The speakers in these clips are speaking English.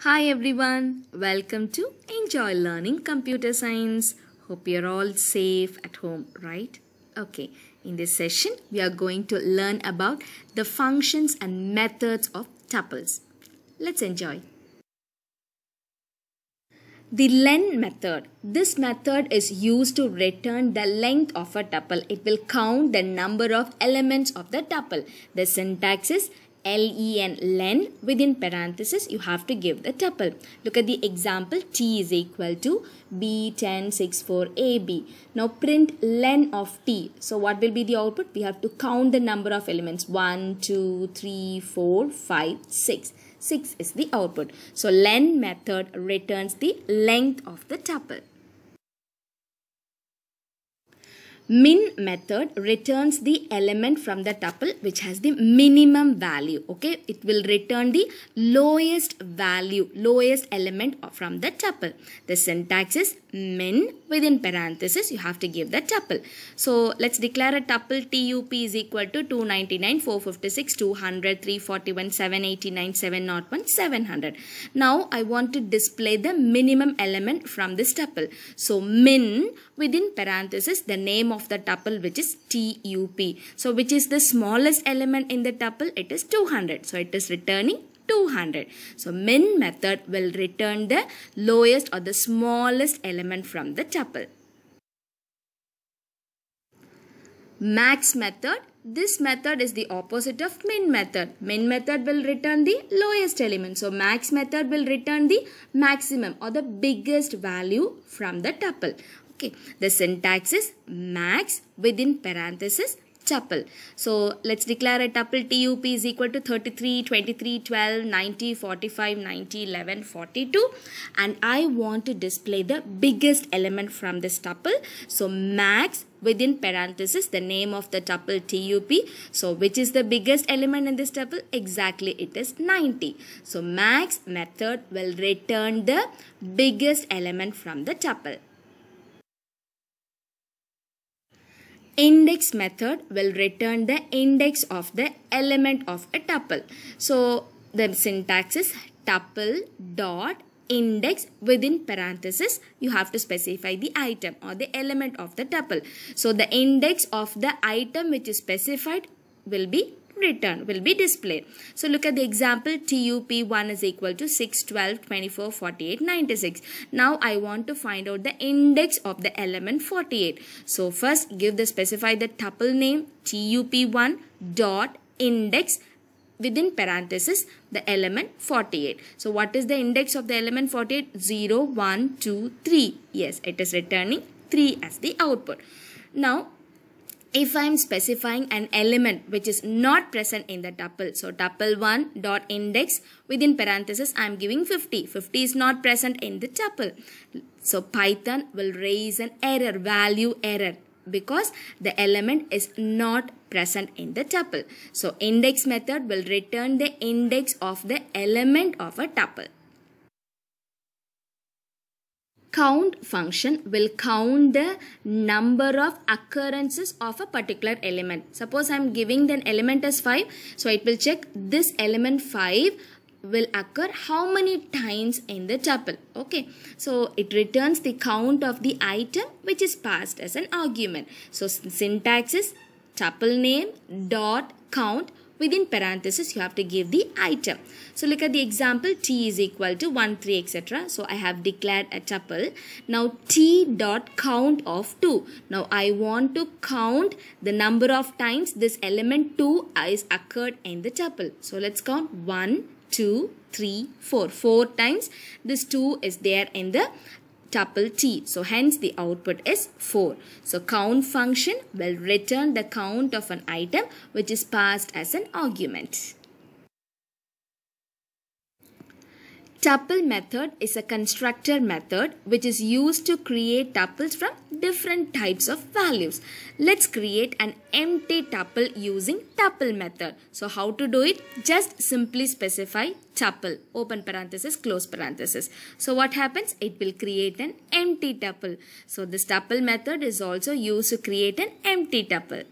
Hi everyone, welcome to Enjoy Learning Computer Science. Hope you're all safe at home, right? Okay, in this session we are going to learn about the functions and methods of tuples. Let's enjoy. The len method. This method is used to return the length of a tuple. It will count the number of elements of the tuple. The syntax is len, within parenthesis you have to give the tuple. Look at the example. T is equal to B1064AB. Now print len of T. So what will be the output? We have to count the number of elements. 1, 2, 3, 4, 5, 6. 6 is the output. So len method returns the length of the tuple. Min method returns the element from the tuple which has the minimum value. Okay, it will return the lowest value, lowest element from the tuple. The syntax is min, within parenthesis you have to give the tuple. So let's declare a tuple tup is equal to 299, 456, 200, 341, 789, 701, 700. Now I want to display the minimum element from this tuple. So min, within parenthesis the name of the tuple which is tup. So which is the smallest element in the tuple? It is 200. So it is returning 200. So min method will return the lowest or the smallest element from the tuple. Max method. This method is the opposite of min method. Min method will return the lowest element. So max method will return the maximum or the biggest value from the tuple. Okay, the syntax is max, within parenthesis tuple. So let's declare a tuple tup is equal to 33, 23, 12, 90, 45, 90, 11, 42, and I want to display the biggest element from this tuple. So max, within parenthesis the name of the tuple tup. So which is the biggest element in this tuple? Exactly, it is 90. So max method will return the biggest element from the tuple. Index method will return the index of the element of a tuple. So the syntax is tuple dot index, within parenthesis you have to specify the item or the element of the tuple. So the index of the item which is specified will be returned, will be displayed. So look at the example. tup1 is equal to 6, 12, 24, 48, 96. Now I want to find out the index of the element 48. So first specify the tuple name tup1 dot index, within parenthesis the element 48. So what is the index of the element 48? 0, 1, 2, 3. Yes, it is returning 3 as the output. Now if I am specifying an element which is not present in the tuple, so tuple1 dot index, within parenthesis I am giving 50. 50 is not present in the tuple. So Python will raise an error, value error, because the element is not present in the tuple. So index method will return the index of the element of a tuple. Count function will count the number of occurrences of a particular element. Suppose I am giving the element as 5. So it will check this element 5 will occur how many times in the tuple. Okay. So it returns the count of the item which is passed as an argument. So syntax is tuple name dot count, within parenthesis you have to give the item. So look at the example. T is equal to 1, 3, etc. So I have declared a tuple. Now T dot count of 2. Now I want to count the number of times this element 2 is occurred in the tuple. So let's count 1, 2, 3, 4. 4 times this 2 is there in the tuple T. So hence the output is 4. So count function will return the count of an item which is passed as an argument. Tuple method is a constructor method which is used to create tuples from different types of values. Let's create an empty tuple using tuple method. So how to do it? Just simply specify tuple, open parenthesis, close parenthesis. So what happens? It will create an empty tuple. So this tuple method is also used to create an empty tuple.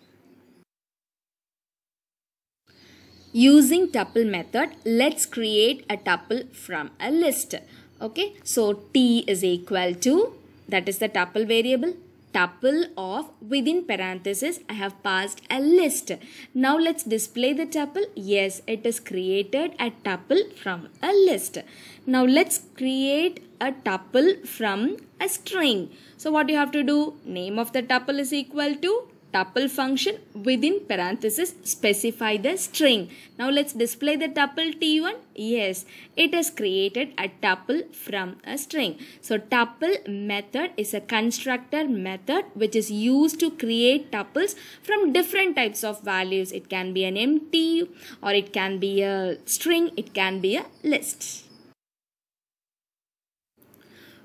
Using tuple method, let's create a tuple from a list. Okay, so T is equal to, that is the tuple variable, tuple of, within parenthesis I have passed a list. Now let's display the tuple. Yes, it is created a tuple from a list. Now let's create a tuple from a string. So what you have to do, name of the tuple is equal to tuple function, within parenthesis specify the string. Now let's display the tuple T1. Yes, it has created a tuple from a string. So tuple method is a constructor method which is used to create tuples from different types of values. It can be an empty, or it can be a string, it can be a list.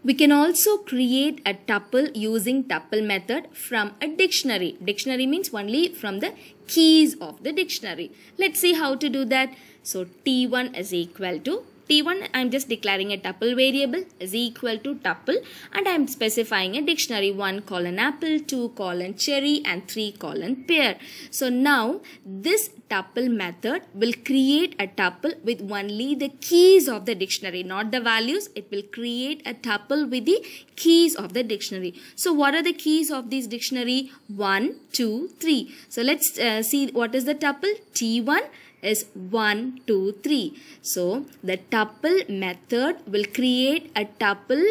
We can also create a tuple using tuple method from a dictionary. Dictionary means only from the keys of the dictionary. Let's see how to do that. So T1 is equal to, T1 I am just declaring a tuple variable is equal to tuple, and I am specifying a dictionary 1 colon apple, 2 colon cherry and 3 colon pear. So now this tuple method will create a tuple with only the keys of the dictionary, not the values. It will create a tuple with the keys of the dictionary. So what are the keys of this dictionary? 1, 2, 3. So let's see what is the tuple. T1 is 1, 2, 3. So the tuple method will create a tuple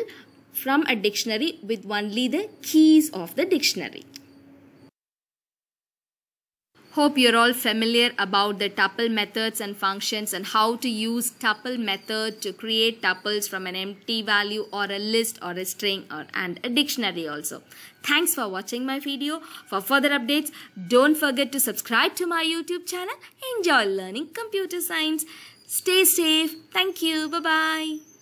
from a dictionary with only the keys of the dictionary. Hope you're all familiar about the tuple methods and functions and how to use tuple method to create tuples from an empty value or a list or a string and a dictionary also. Thanks for watching my video. For further updates, don't forget to subscribe to my YouTube channel. Enjoy learning computer science. Stay safe. Thank you. Bye-bye.